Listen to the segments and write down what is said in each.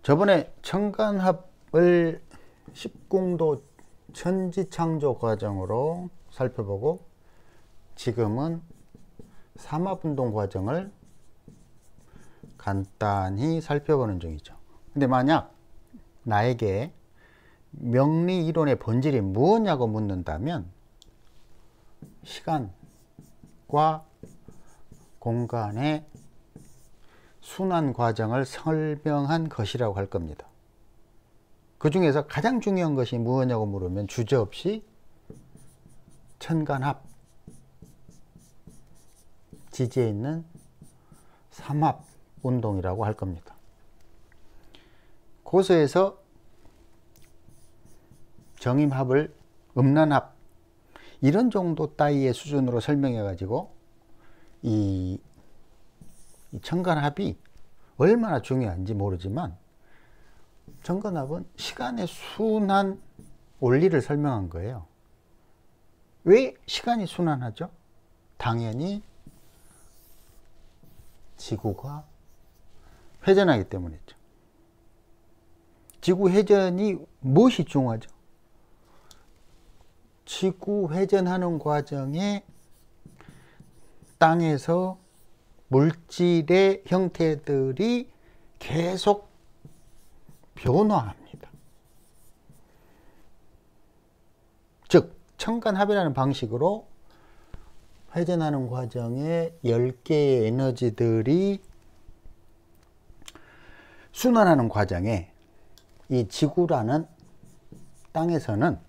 저번에 천간합을 십궁도 천지창조 과정으로 살펴보고 지금은 삼합운동 과정을 간단히 살펴보는 중이죠. 근데 만약 나에게 명리이론의 본질이 무엇냐고 묻는다면 시간과 공간의 순환 과정을 설명한 것이라고 할 겁니다. 그 중에서 가장 중요한 것이 무엇냐고 물으면 주저없이 천간합, 지지에 있는 삼합 운동이라고 할 겁니다. 고서에서 정임합을 음란합 이런 정도 따위의 수준으로 설명해 가지고 이 천간합이 얼마나 중요한지 모르지만 천간합은 시간의 순환 원리를 설명한 거예요. 왜 시간이 순환하죠? 당연히 지구가 회전하기 때문이죠. 지구 회전이 무엇이 중요하죠? 지구 회전하는 과정에 땅에서 물질의 형태들이 계속 변화합니다. 즉 천간합이라는 방식으로 회전하는 과정에 10개의 에너지들이 순환하는 과정에 이 지구라는 땅에서는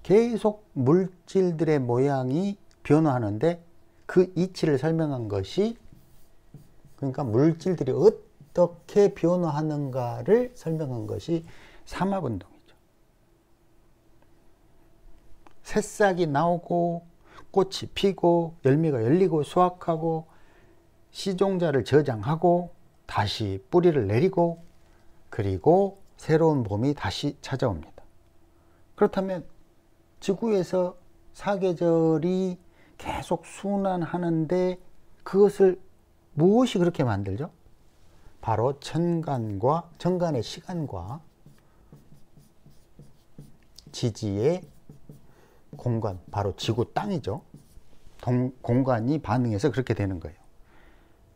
계속 물질들의 모양이 변화하는데 그 이치를 설명한 것이, 그러니까 물질들이 어떻게 변화하는가를 설명한 것이 삼합운동이죠. 새싹이 나오고 꽃이 피고 열매가 열리고 수확하고 씨종자를 저장하고 다시 뿌리를 내리고 그리고 새로운 봄이 다시 찾아옵니다. 그렇다면 지구에서 사계절이 계속 순환하는데 그것을 무엇이 그렇게 만들죠? 바로 천간의 시간과 지지의 공간, 바로 지구 땅이죠. 공간이 반응해서 그렇게 되는 거예요.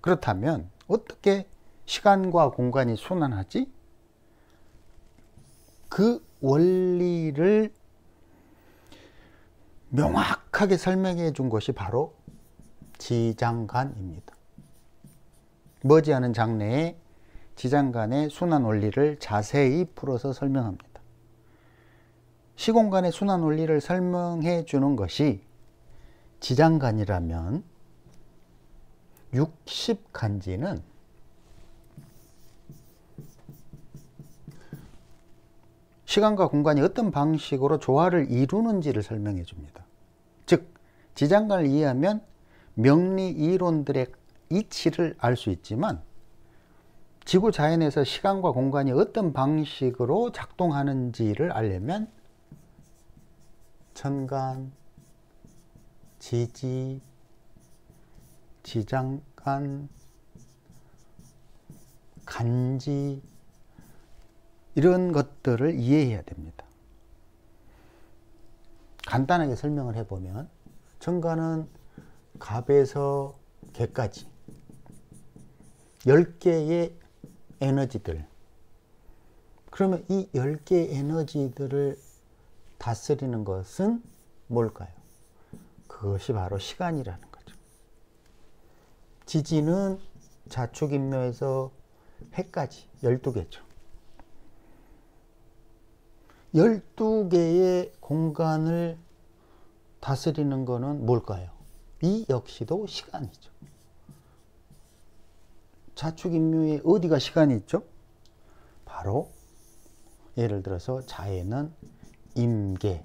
그렇다면 어떻게 시간과 공간이 순환하지? 그 원리를 명확하게 설명해 준 것이 바로 지장간입니다. 머지않은 장래에 지장간의 순환 원리를 자세히 풀어서 설명합니다. 시공간의 순환 원리를 설명해 주는 것이 지장간이라면 60간지는 시간과 공간이 어떤 방식으로 조화를 이루는지를 설명해 줍니다. 즉 지장간을 이해하면 명리 이론들의 이치를 알 수 있지만 지구 자연에서 시간과 공간이 어떤 방식으로 작동하는지를 알려면 천간, 지지, 지장간, 간지 이런 것들을 이해해야 됩니다. 간단하게 설명을 해보면 천간은 갑에서 개까지 10개의 에너지들, 그러면 이 10개의 에너지들을 다스리는 것은 뭘까요? 그것이 바로 시간이라는 거죠. 지지는 자축인묘에서 해까지 12개죠. 12개의 공간을 다스리는 것은 뭘까요? 이 역시도 시간이죠. 자축인묘에 어디가 시간이 있죠? 바로 예를 들어서 자에는 임계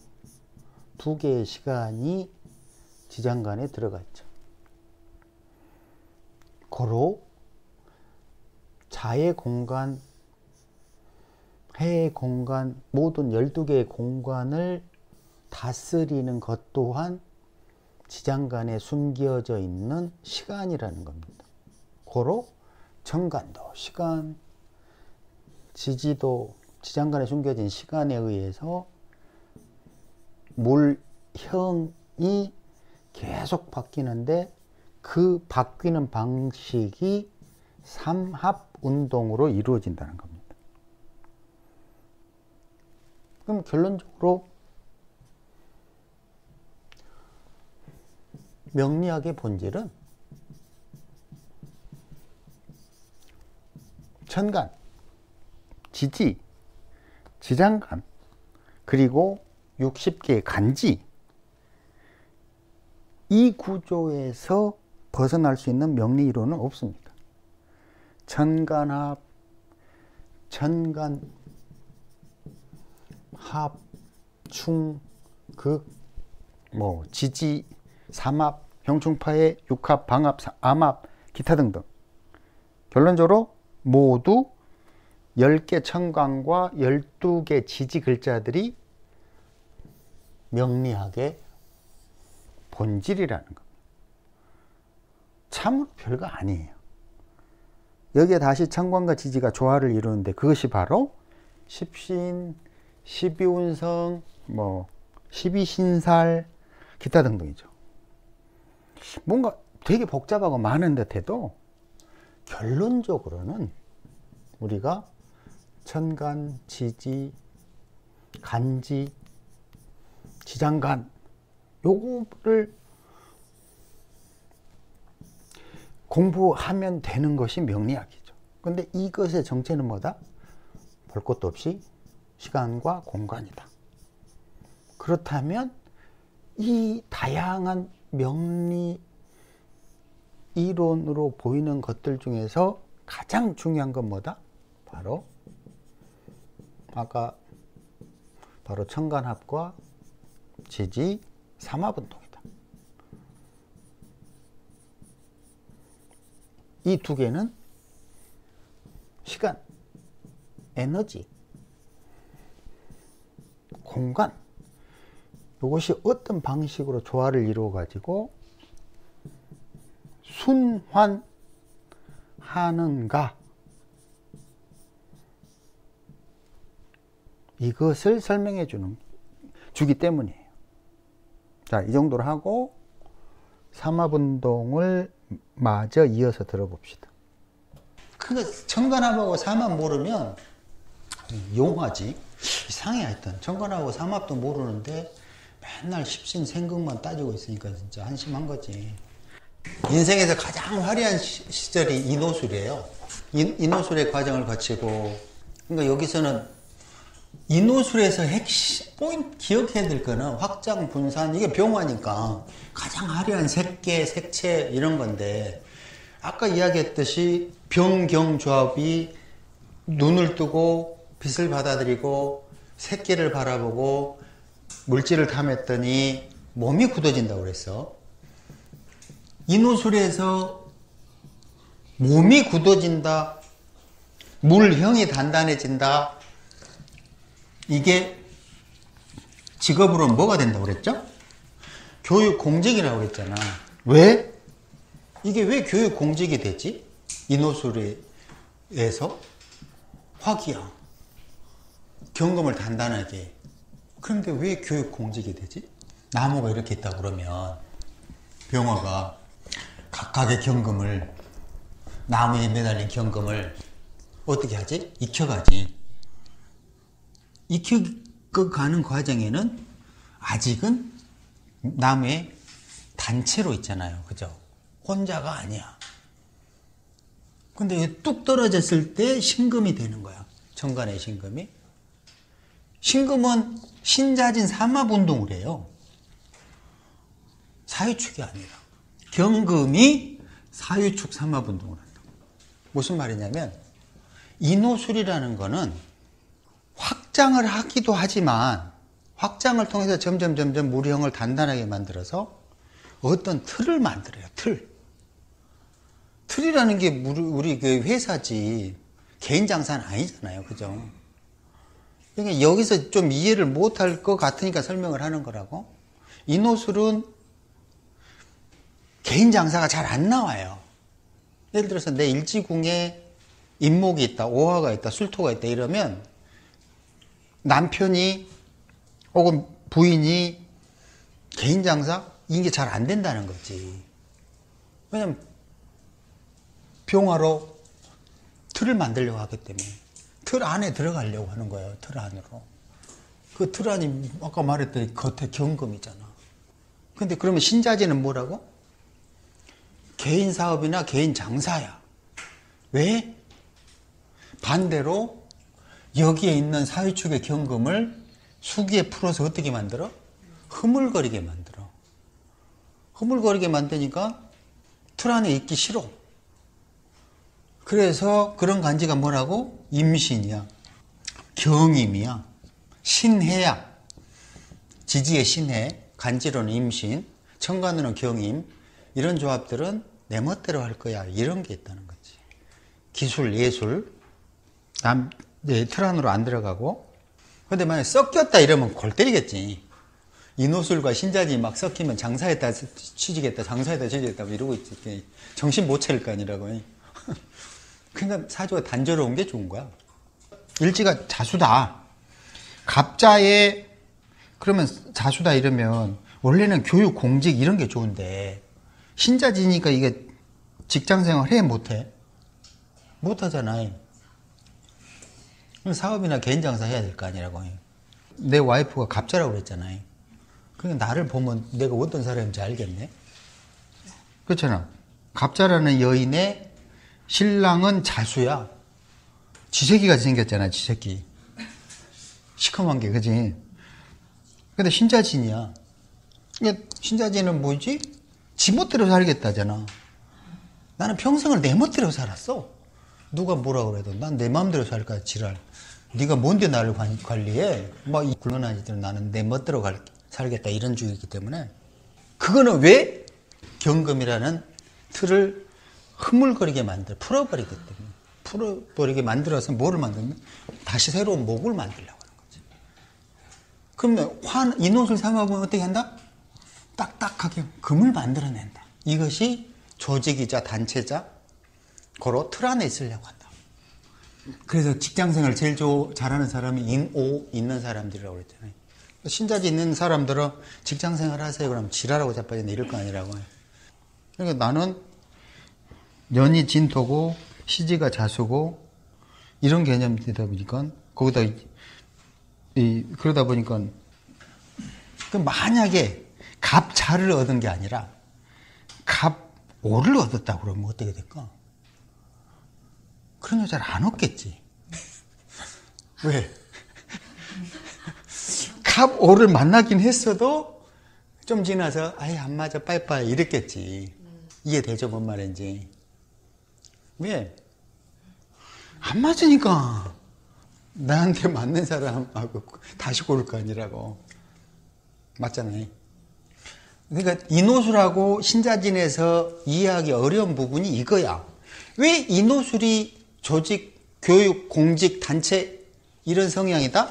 2개의 시간이 지장간에 들어가 있죠. 고로 자의 공간, 해의 공간, 모든 12개의 공간을 다스리는 것 또한 지장간에 숨겨져 있는 시간이라는 겁니다. 고로 천간도 시간, 지지도 지장간에 숨겨진 시간에 의해서 물형이 계속 바뀌는데 그 바뀌는 방식이 삼합운동으로 이루어진다는 겁니다. 그럼 결론적으로 명리학의 본질은 천간, 지지, 지장간, 그리고 60개의 간지, 이 구조에서 벗어날 수 있는 명리 이론은 없습니다. 천간합, 천간, 합, 충, 극, 지지, 삼합, 형충파의 육합, 방합, 암합, 기타 등등. 결론적으로 모두 10개 천간과 12개 지지 글자들이 명리학의 본질이라는 겁니다. 참으로 별거 아니에요. 여기에 다시 천간과 지지가 조화를 이루는데 그것이 바로 십신, 십이운성, 12신살, 기타 등등이죠. 뭔가 되게 복잡하고 많은 듯해도 결론적으로는 우리가 천간, 지지, 간지, 지장간 요거를 공부하면 되는 것이 명리학이죠. 근데 이것의 정체는 뭐다? 볼 것도 없이 시간과 공간이다. 그렇다면 이 다양한 명리 이론으로 보이는 것들 중에서 가장 중요한 건 뭐다? 바로 천간합과 지지, 삼합운동이다. 이 두 개는 시간, 에너지, 공간, 이것이 어떤 방식으로 조화를 이루어 가지고 순환하는가, 이것을 설명해 주기 때문이에요. 자, 이 정도로 하고 삼합운동을 마저 이어서 들어봅시다. 그러니까 천간합하고 삼합 모르면 용하지. 이상해. 하여튼 천간합하고 삼합도 모르는데 맨날 십신 생극만 따지고 있으니까 진짜 한심한 거지. 인생에서 가장 화려한 시절이 인호술이에요. 인호술의 과정을 거치고, 그러니까 여기서는 인호술에서 핵심 포인트 기억해야 될 거는 확장, 분산, 이게 병화니까 가장 화려한 색계, 색채 이런 건데, 아까 이야기했듯이 병경조합이 눈을 뜨고 빛을 받아들이고 색계를 바라보고 물질을 탐했더니 몸이 굳어진다고 그랬어. 인호술에서 몸이 굳어진다, 물형이 단단해진다, 이게 직업으로는 뭐가 된다고 그랬죠? 교육 공직이라고 그랬잖아. 왜? 이게 왜 교육 공직이 되지? 인호술에서 화기양, 경금을 단단하게. 그런데 왜 교육 공직이 되지? 나무가 이렇게 있다 그러면 병화가 각각의 경금을, 나무에 매달린 경금을 어떻게 하지? 익혀가지. 익혀가는 과정에는 아직은 나무에 단체로 있잖아요. 그죠? 혼자가 아니야. 근데 뚝 떨어졌을 때 신금이 되는 거야. 천간의 신금이. 신금은 신자진 삼합운동을 해요. 사유축이 아니라. 경금이 사유축 삼합운동을 한다. 무슨 말이냐면 인호술이라는 거는 확장을 하기도 하지만 확장을 통해서 점점 무리형을 단단하게 만들어서 어떤 틀을 만들어요. 틀이라는 게 우리 그 회사지 개인 장사는 아니잖아요. 그죠? 그러니까 여기서 좀 이해를 못할 것 같으니까 설명을 하는 거라고. 인호술은 개인 장사가 잘 안 나와요. 예를 들어서 내 일지궁에 인목이 있다, 오화가 있다, 술토가 있다 이러면 남편이 혹은 부인이 개인 장사 이게 잘 안 된다는 거지. 왜냐면 병화로 틀을 만들려고 하기 때문에 틀 안에 들어가려고 하는 거예요. 틀 안으로. 그 틀 안이 아까 말했더니 겉에 경금이잖아. 근데 그러면 신자지는 뭐라고? 개인 사업이나 개인 장사야. 왜? 반대로 여기에 있는 사유축의 경금을 수기에 풀어서 어떻게 만들어? 흐물거리게 만들어. 흐물거리게 만드니까 틀 안에 있기 싫어. 그래서 그런 간지가 뭐라고? 임신이야. 경임이야. 신해야. 지지의 신해, 간지로는 임신, 천간으로는 경임. 이런 조합들은 내 멋대로 할 거야. 이런 게 있다는 거지. 기술, 예술. 틀 안으로 안 들어가고. 근데 만약에 섞였다 이러면 골 때리겠지. 인호술과 신자지 막 섞이면 장사했다 취직했다 장사했다 취직했다 이러고 있지. 정신 못 차릴 거 아니라고. 그러니까 사주가 단조로운 게 좋은 거야. 일지가 자수다. 갑자에 그러면 자수다 이러면 원래는 교육, 공직 이런 게 좋은데 신자지니까 이게 직장생활 해 못해? 못하잖아요. 사업이나 개인 장사 해야 될 거 아니라고. 내 와이프가 갑자라고 그랬잖아요. 그러니까 나를 보면 내가 어떤 사람인지 알겠네. 그렇잖아. 갑자라는 여인의 신랑은 자수야. 지새끼같이 생겼잖아. 지새끼. 시커먼 게, 그지? 근데 신자진이야. 그러니까 신자진은 뭐지? 지 멋대로 살겠다잖아. 나는 평생을 내 멋대로 살았어. 누가 뭐라 그래도 난 내 마음대로 살 거야. 지랄. 네가 뭔데 나를 관리해? 막 이 굴러나지들 나는 내 멋대로 살겠다 이런 주의이기 때문에. 그거는 왜? 경금이라는 틀을 흐물거리게 풀어버리기 때문에. 풀어버리게 만들어서 뭐를 만드냐? 다시 새로운 목을 만들려고 하는 거지. 그러면 인호술 삼아보면 어떻게 한다? 딱딱하게 금을 만들어낸다. 이것이 조직이자 단체자 고로 틀 안에 있으려고 한다. 그래서 직장생활 제일 잘하는 사람이 인오 있는 사람들이라고 그랬잖아요. 신자지 있는 사람들은 직장생활 하세요. 그러면 지랄하고 자빠졌네 이럴 거 아니라고. 그러니까 나는 년이 진토고 시지가 자수고 이런 개념이 되다 보니까 거기다 그러다 보니까 만약에 갑자를 얻은 게 아니라 갑오를 얻었다고 그러면 어떻게 될까? 그런 여자를 안 얻겠지. 왜? 갑오를 만나긴 했어도 좀 지나서 아예 안 맞아 빠이빠이 이랬겠지. 이해되죠? 뭔 말인지. 왜? 안 맞으니까 나한테 맞는 사람하고 다시 고를 거 아니라고. 맞잖아요. 그러니까 인호술하고 신자진에서 이해하기 어려운 부분이 이거야. 왜 인호술이 조직, 교육, 공직, 단체 이런 성향이다?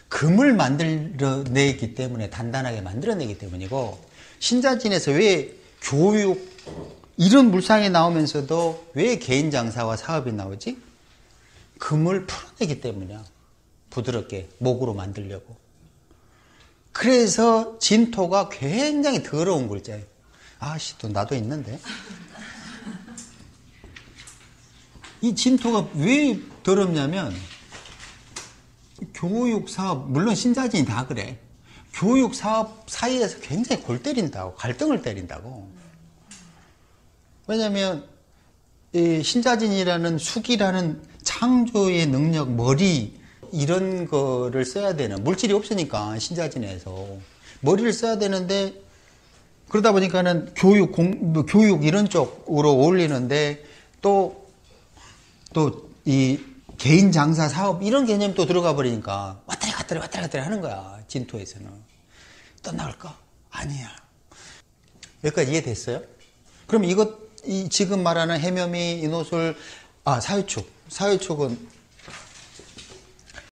금을 만들어내기 때문에 단단하게 만들어내기 때문이고 신자진에서 왜 교육 이런 물상이 나오면서도 왜 개인 장사와 사업이 나오지? 금을 풀어내기 때문이야. 부드럽게 목으로 만들려고. 그래서 진토가 굉장히 더러운 글자예요. 아씨, 또 나도 있는데. 이 진토가 왜 더럽냐면 교육 사업, 물론 신자진이 다 그래. 교육 사업 사이에서 굉장히 골 때린다고, 갈등을 때린다고. 왜냐면 이 신자진이라는 수기라는 창조의 능력, 머리 이런 거를 써야 되는, 물질이 없으니까 신자진에서 머리를 써야 되는데 그러다 보니까는 교육 이런 쪽으로 어울리는데 또 이 개인 장사 사업 이런 개념도 들어가 버리니까 왔다리 갔다리 하는 거야. 진토에서는. 떠나갈까? 아니야. 여기까지 이해됐어요? 그럼 지금 말하는 해묘미, 인호술, 사유축은